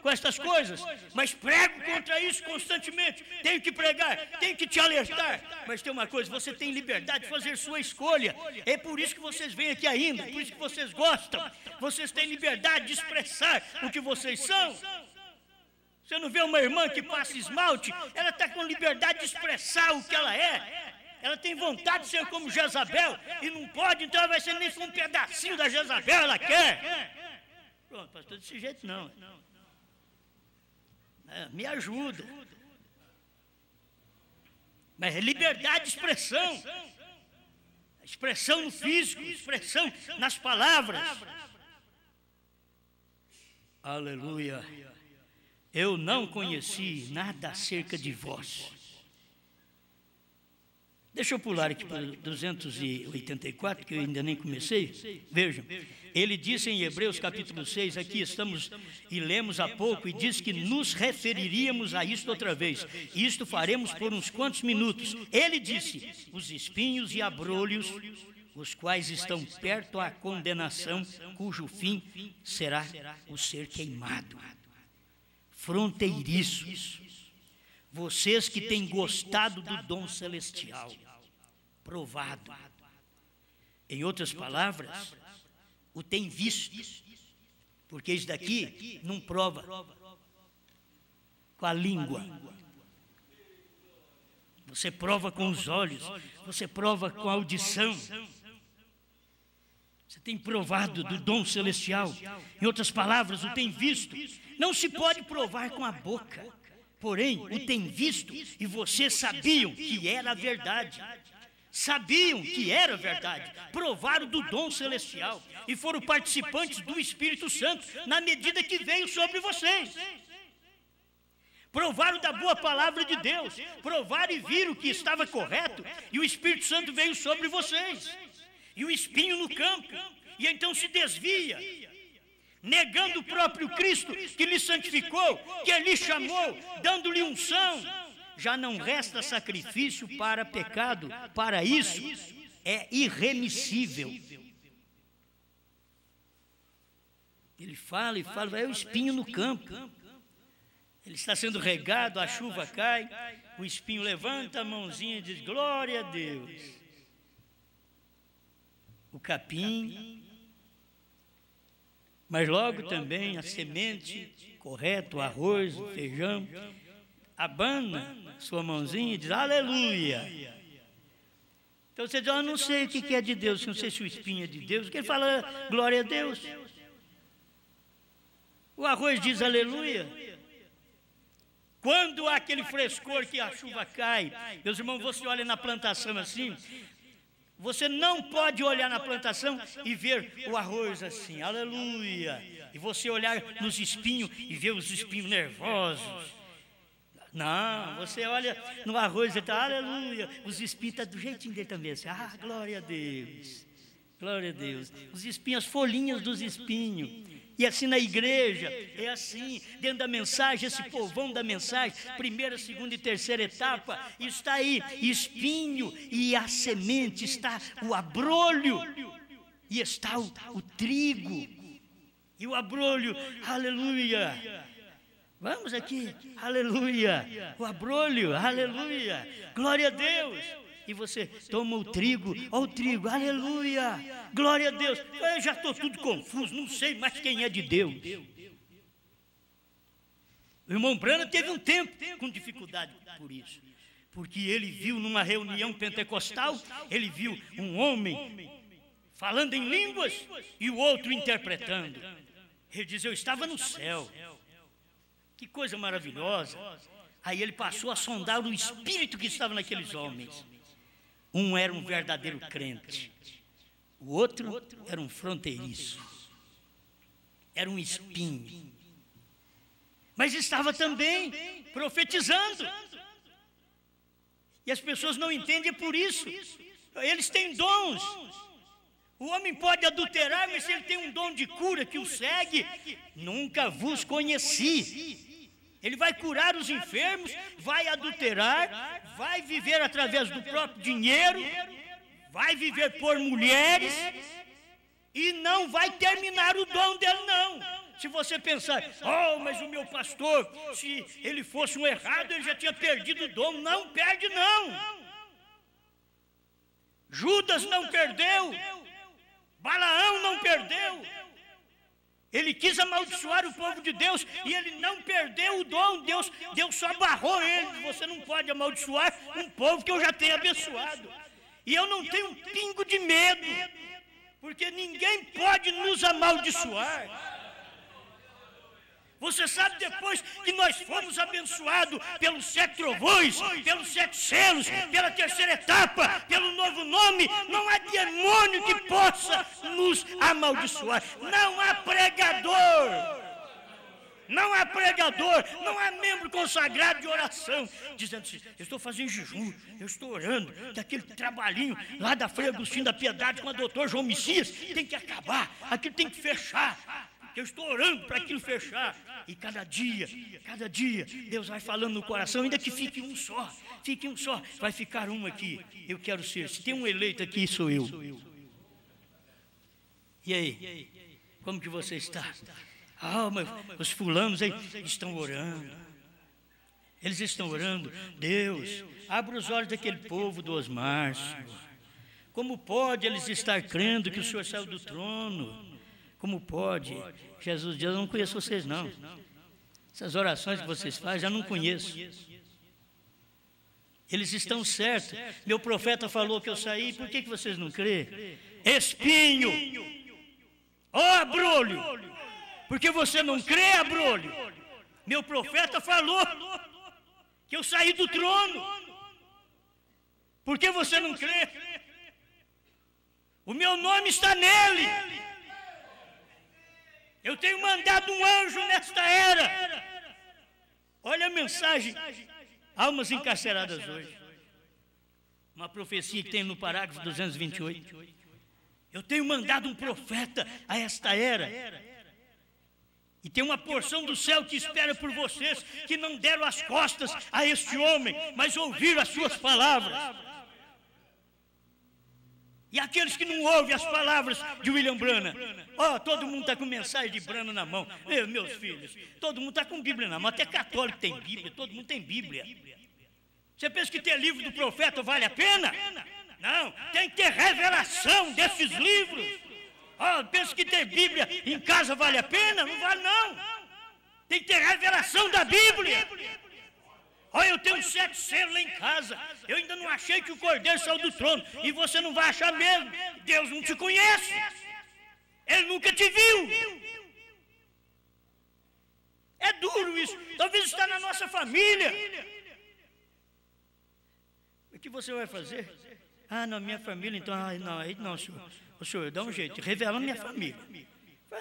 com estas coisas, mas prego contra isso constantemente. Tenho que pregar, tenho que te alertar. Mas tem uma coisa, você tem liberdade de fazer sua escolha. É por isso que vocês vêm aqui ainda, por isso que vocês gostam. Vocês têm liberdade de expressar o que vocês são. Você não vê uma irmã que passa esmalte, ela está com liberdade de expressar o que ela é. Ela tem vontade de ser como Jezabel e não pode, então ela vai ser nem um pedacinho da Jezabel, ela quer. Pronto, pastor, desse jeito não. Me ajuda. Mas é liberdade de expressão. Expressão no físico, expressão nas palavras. Aleluia. Eu não conheci nada acerca de vós. Deixa eu pular aqui para 284, que eu ainda nem comecei. Vejam, ele disse em Hebreus capítulo 6, aqui estamos e lemos há pouco, e diz que nos referiríamos a isto outra vez. E isto faremos por uns quantos minutos. Ele disse, os espinhos e abrolhos, os quais estão perto à condenação, cujo fim será o ser queimado. Fronteiriços, vocês que têm gostado do dom celestial, provado. Em outras palavras, o tem visto, porque isso daqui não prova com a língua. Você prova com os olhos, você prova com a audição. Você tem provado do dom celestial. Em outras palavras, o tem visto. Não se pode provar com a boca, porém, o tem visto, e vocês sabiam que era a verdade. Sabiam que era verdade, provaram do dom celestial e foram participantes do Espírito Santo na medida que veio sobre vocês. Provaram da boa palavra de Deus, provaram e viram que estava correto, e o Espírito Santo veio sobre vocês. E o espinho no campo, e então se desvia, negando o próprio Cristo que lhe santificou, que lhe chamou, dando-lhe unção. Já não resta sacrifício para pecado, para isso é irremissível. Ele fala e fala, é o espinho no campo. Ele está sendo regado, a chuva cai, o espinho levanta a mãozinha e diz, glória a Deus. O capim, mas logo também a semente correto, o arroz, o feijão, abana sua mãozinha e diz aleluia. Então você diz, eu não sei o que é de Deus, não sei se o espinho é de Deus, porque ele fala glória a Deus. O arroz diz aleluia. Quando há aquele frescor que a chuva cai, meus irmãos, você olha na plantação assim, você não pode olhar na plantação e ver o arroz assim, aleluia. E você olhar nos espinhos e ver os espinhos nervosos. Não, você olha no arroz e está, aleluia. Os espinhos estão do jeitinho dele também, assim, glória a Deus. Glória a Deus. Os espinhos, as folhinhas dos espinhos. E assim na igreja, é assim, dentro da mensagem, esse povão da mensagem, primeira, segunda e terceira etapa, está aí, espinho e a semente, está o abrolho, e está o trigo, e o abrolho, aleluia. Vamos aqui, aleluia, o abrolho, aleluia, glória a Deus. E você toma o trigo, ó o trigo, aleluia, glória a Deus. Eu já estou tudo confuso, não sei mais quem é de Deus. O irmão Branham teve um tempo com dificuldade por isso, porque ele viu numa reunião pentecostal, ele viu um homem falando em línguas e o outro interpretando. Ele diz, eu estava no céu, que coisa maravilhosa. Aí ele passou a sondar o espírito que estava naqueles homens. Um era um verdadeiro crente, o outro era um fronteiriço, era um espinho, mas estava também profetizando. E as pessoas não entendem, é por isso. Eles têm dons. O homem pode adulterar, mas se ele tem um dom de cura que o segue, nunca vos conheci. Ele vai curar os enfermos, vai adulterar, vai viver através do próprio dinheiro, vai viver por mulheres e não vai terminar o dom dele, não. Se você pensar, mas o meu pastor, se ele fosse um errado, ele já tinha perdido o dom. Não perde, não. Judas não perdeu, Balaão não perdeu. Ele quis amaldiçoar o povo de Deus e ele não perdeu o dom. Deus só barrou ele. Você não pode amaldiçoar um povo que eu já tenho abençoado. E eu não tenho um pingo de medo, porque ninguém pode nos amaldiçoar. Você sabe, depois que nós fomos abençoados pelos 7 trovões, pelos 7 selos, pela terceira etapa, pelo novo nome, não há demônio que possa nos amaldiçoar. Não há pregador, não há pregador, não há membro consagrado de oração, dizendo assim, eu estou fazendo jejum, eu estou orando, daquele trabalhinho lá da Frei Agostinho da Piedade com o doutor João Messias, tem que acabar, aquilo tem que fechar. Eu estou orando para aquilo fechar. E cada dia, Deus vai falando no coração, ainda que fique um só, vai ficar um aqui. Eu quero ser, se tem um eleito aqui, sou eu. E aí, como que você está? Mas os fulanos aí estão orando. Eles estão orando. Deus, abra os olhos daquele povo do Osmar, Senhor. Como pode eles estar crendo que o Senhor saiu do trono? Como pode? Jesus diz, eu não conheço vocês não. Essas orações que vocês fazem, já não conheço. Eles estão certos. Meu profeta falou que eu saí, por que vocês não crêem? Espinho! Abrolho! Porque você não crê, abrolho? Meu profeta falou que eu saí do trono. Por que você não crê? O meu nome está nele. Eu tenho mandado um anjo nesta era. Olha a mensagem. Almas encarceradas hoje. Uma profecia que tem no parágrafo 228. Eu tenho mandado um profeta a esta era. E tem uma porção do céu que espera por vocês, que não deram as costas a este homem, mas ouviram as suas palavras. E aqueles que não ouvem as palavras de William Branham, todo mundo está com mensagem de Branham na mão. Meus filhos, todo mundo está com Bíblia na mão, até católico tem Bíblia, todo mundo tem Bíblia. Você pensa que ter livro do profeta vale a pena? Não, tem que ter revelação desses livros. Pensa que ter Bíblia em casa vale a pena? Não vale não. Tem que ter revelação da Bíblia. Olha, eu tenho 7 selos lá em casa. Eu ainda não achei que o Cordeiro saiu do trono. E você não vai achar mesmo. Deus não te conhece. Ele nunca te viu. É duro isso. Talvez está na nossa família. O que você vai fazer? Ah, na minha família, então. Ah, não, aí não, senhor. O senhor, dá um jeito. Revela minha família.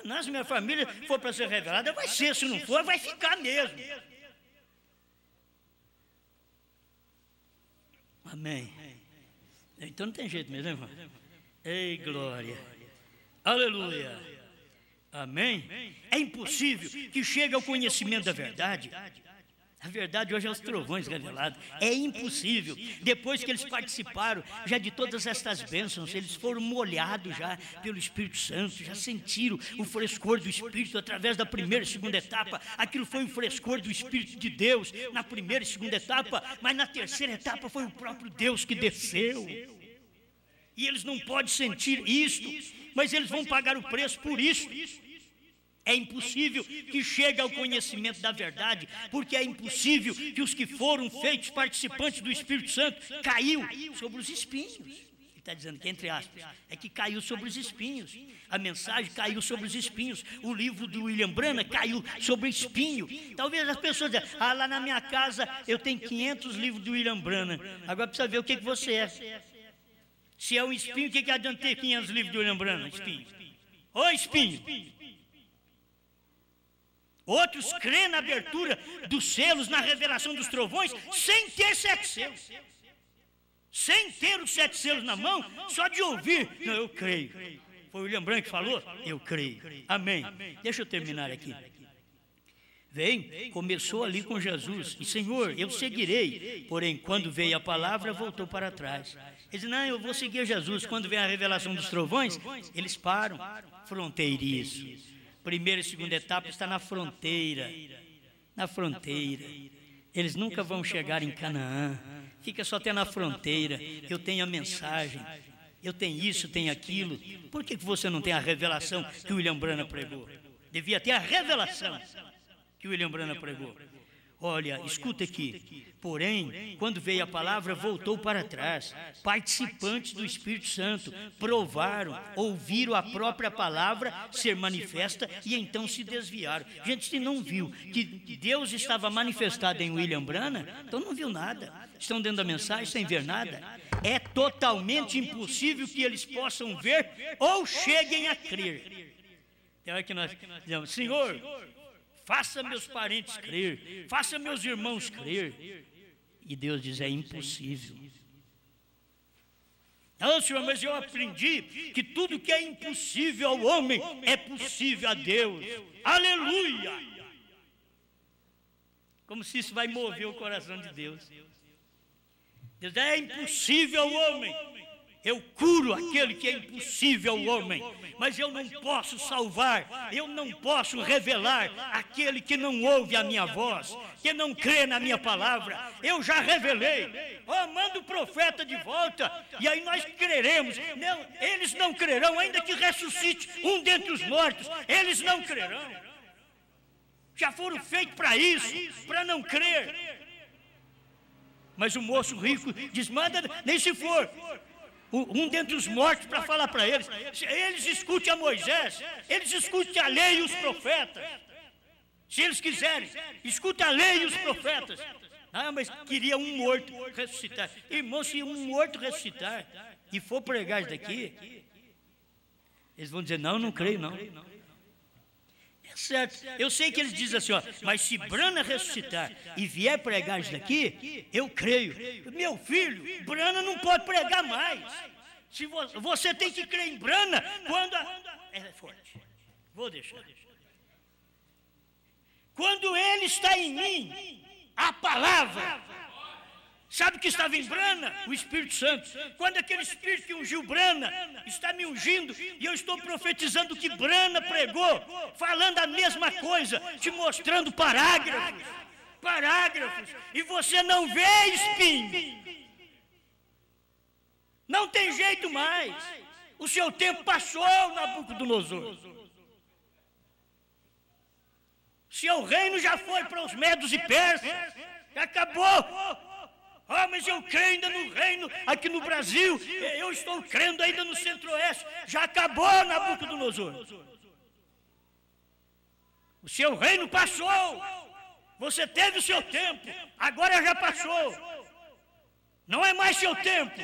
Não, se minha família for para ser revelada, vai ser. Se não for, vai ficar mesmo. Amém. Então não tem jeito mesmo, irmão? Ei, glória. Aleluia. Amém. É impossível que chegue ao conhecimento da verdade. A verdade hoje é os trovões revelados. É impossível. Depois que eles participaram já de todas estas bênçãos, eles foram molhados já pelo Espírito Santo, já sentiram o frescor do Espírito através da primeira e segunda etapa. Aquilo foi o frescor do Espírito de Deus na primeira e segunda etapa, mas na terceira etapa foi o próprio Deus que desceu. E eles não podem sentir isto, mas eles vão pagar o preço por isso. É impossível que chegue ao conhecimento da verdade, porque é impossível que os que foram feitos participantes do Espírito Santo caiu sobre os espinhos. Ele está dizendo que, entre aspas, é que caiu sobre os espinhos. A mensagem caiu sobre os espinhos. O livro do William Branham caiu sobre o espinho. Talvez as pessoas digam, ah, lá na minha casa eu tenho 500 livros do William Branham. Agora precisa ver o que você é. Se é um espinho, o que adianta ter 500 livros do William Branham? Espinho. Ô espinho! Outros creem na abertura dos selos, na revelação dos trovões, sem ter 7 selos. Sem ter os 7 selos na mão, só de ouvir. Não, eu creio. Foi o William Branham que falou? Eu creio. Amém. Deixa eu terminar aqui. Vem, começou ali com Jesus. E, Senhor, eu seguirei. Porém, quando veio a palavra, voltou para trás. Ele diz, não, eu vou seguir Jesus. Quando vem a revelação dos trovões, eles param. Fronteiriço. Primeira e segunda etapa está na fronteira. Na fronteira. Eles nunca vão chegar em Canaã. Fica só até na fronteira. Eu tenho a mensagem. Eu tenho isso, tenho aquilo. Por que você não tem a revelação que o William Branham pregou? Devia ter a revelação que o William Branham pregou. Olha, escuta aqui. Porém, quando veio a palavra, voltou para trás. Participantes do Espírito Santo provaram, ouviram a própria palavra ser manifesta e então se desviaram. Gente, se não viu que Deus estava manifestado em William Branham, então não viu nada. Estão dentro da mensagem sem ver nada. É totalmente impossível que eles possam ver ou cheguem a crer. É hora que nós dizemos, Senhor, faça meus parentes crer, faça meus irmãos crer. E Deus diz, é impossível. Não, Senhor, mas eu aprendi que tudo que é impossível ao homem é possível a Deus. Aleluia! Como se isso vai mover o coração de Deus. Deus, é impossível ao homem. Eu curo aquele que é impossível ao homem, mas eu não posso salvar, eu não posso revelar aquele que não ouve a minha voz, que não crê na minha palavra. Eu já revelei. Oh, manda o profeta de volta, e aí nós creremos. Não, eles não crerão, ainda que ressuscite um dentre os mortos, eles não crerão. Já foram feitos para isso, para não crer. Mas o moço rico diz, manda, nem se for um dentre os mortos para falar para eles. Eles escutem a Moisés, eles escutem a lei e os profetas. Se eles quiserem, escutem a lei e os profetas. Ah, mas queria um morto ressuscitar. Irmão, se um morto ressuscitar e for pregar isso daqui, eles vão dizer, não, não creio não. É certo, eu sei que eles dizem assim, ó, mas se Branham ressuscitar e vier pregar isso daqui, eu creio. Meu filho, Branham não pode pregar mais. Se você tem que crer em Branham quando é forte. Vou deixar. Quando ele está em mim, a palavra. Sabe o que estava em Branham? O Espírito Santo. Quando aquele Espírito que ungiu Branham está me ungindo e eu estou profetizando o que Branham pregou, falando a mesma coisa, te mostrando parágrafos, e você não vê espinho. Não tem jeito mais. O seu tempo passou, Nabucodonosor. Seu reino já foi para os medos e persas. Já acabou. Mas eu creio ainda no reino aqui no Brasil. Eu estou crendo ainda no Centro-Oeste. Já acabou, Nabucodonosor. O seu reino passou. Você teve o seu tempo. Agora já passou. Não é mais seu tempo.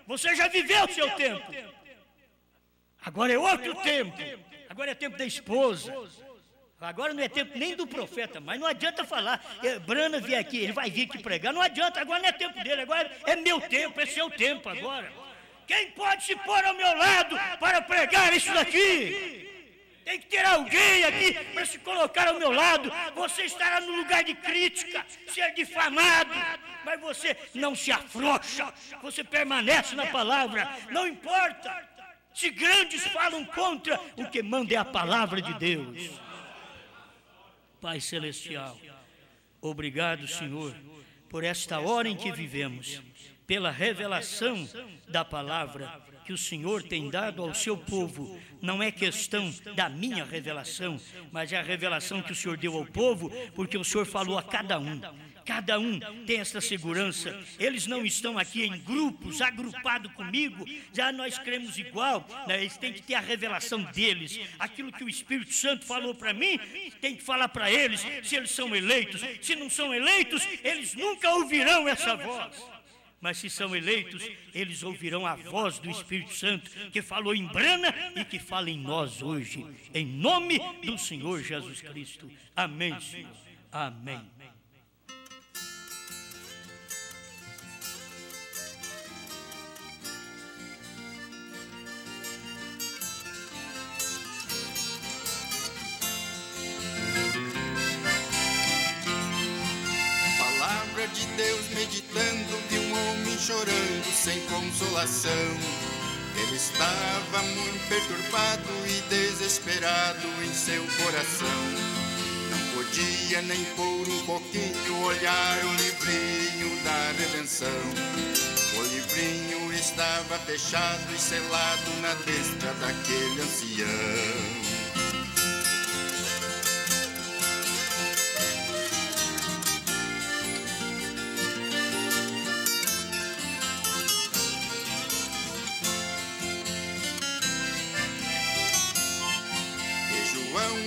Você já viveu o seu tempo. Agora é outro tempo. Agora é tempo da esposa. Agora não é tempo nem do profeta, mas não adianta falar. Brana vier aqui, ele vai vir aqui pregar. Não adianta, agora não é tempo dele. Agora é meu tempo, é seu tempo agora. Quem pode se pôr ao meu lado para pregar isso daqui? Tem que ter alguém aqui para se colocar ao meu lado. Você estará no lugar de crítica, ser difamado, mas você não se afrouxa. Você permanece na palavra. Não importa se grandes falam contra, o que manda é a palavra de Deus. Pai Celestial, obrigado, Senhor, por esta hora em que vivemos, pela revelação da palavra que o Senhor tem dado ao seu povo. Não é questão da minha revelação, mas é a revelação que o Senhor deu ao povo, porque o Senhor falou a cada um. Cada um tem essa segurança. Eles não estão aqui em grupos, agrupados comigo. Já nós cremos igual, né? Eles têm que ter a revelação deles. Aquilo que o Espírito Santo falou para mim, tem que falar para eles, se eles são eleitos. Se não são eleitos, eles nunca ouvirão essa voz. Mas se são eleitos, eles ouvirão a voz do Espírito Santo, que falou em Brana e que fala em nós hoje. Em nome do Senhor Jesus Cristo. Amém, Senhor. Amém. De Deus meditando, vi um homem chorando sem consolação. Ele estava muito perturbado e desesperado em seu coração. Não podia nem por um pouquinho olhar o livrinho da redenção. O livrinho estava fechado e selado na destra daquele ancião.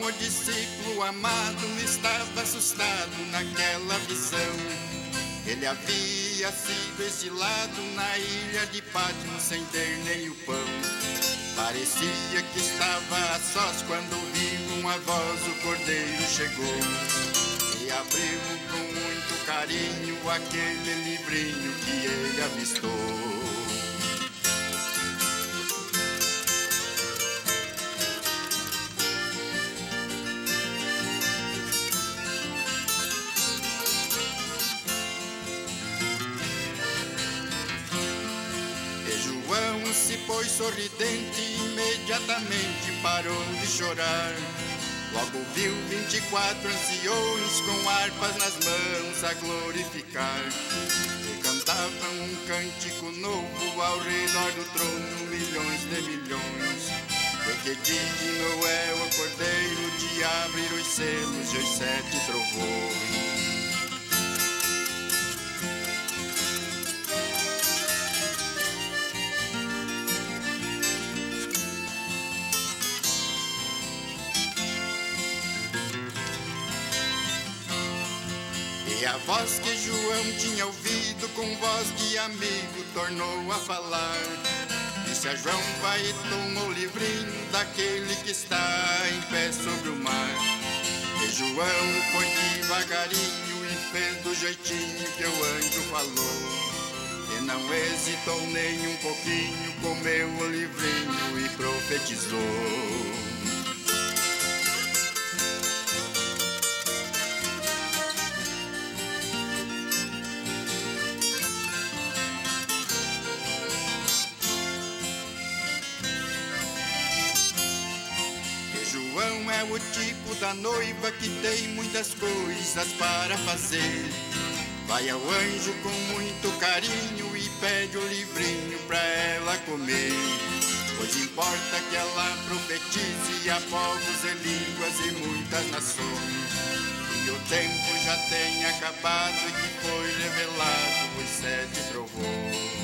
O discípulo amado estava assustado naquela visão. Ele havia sido exilado na ilha de Patmos sem ter nem o pão. Parecia que estava a sós quando ouviu uma voz, o cordeiro chegou e abriu com muito carinho aquele livrinho que ele avistou. Se pôs sorridente, imediatamente parou de chorar. Logo viu 24 anciões com harpas nas mãos a glorificar, e cantavam um cântico novo ao redor do trono, milhões de milhões. Porque digno é o cordeiro de abrir os selos e os 7 trovões. E a voz que João tinha ouvido com voz de amigo tornou a falar. Disse a João: vai e toma o livrinho daquele que está em pé sobre o mar. E João foi devagarinho e fez do jeitinho que o anjo falou. E não hesitou nem um pouquinho, comeu o livrinho e profetizou. É o tipo da noiva que tem muitas coisas para fazer. Vai ao anjo com muito carinho e pede o livrinho pra ela comer. pois importa que ela profetize a povos e línguas e muitas nações. E o tempo já tem acabado e que foi revelado os 7 trovões.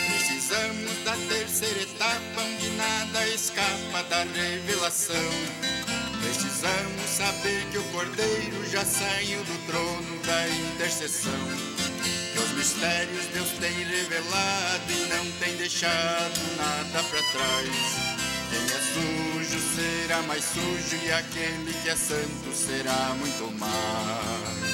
Precisamos da terceira etapa onde nada escapa da revelação. Precisamos saber que o Cordeiro já saiu do trono da intercessão, que os mistérios Deus tem revelado e não tem deixado nada para trás. Quem é sujo será mais sujo e aquele que é santo será muito mais.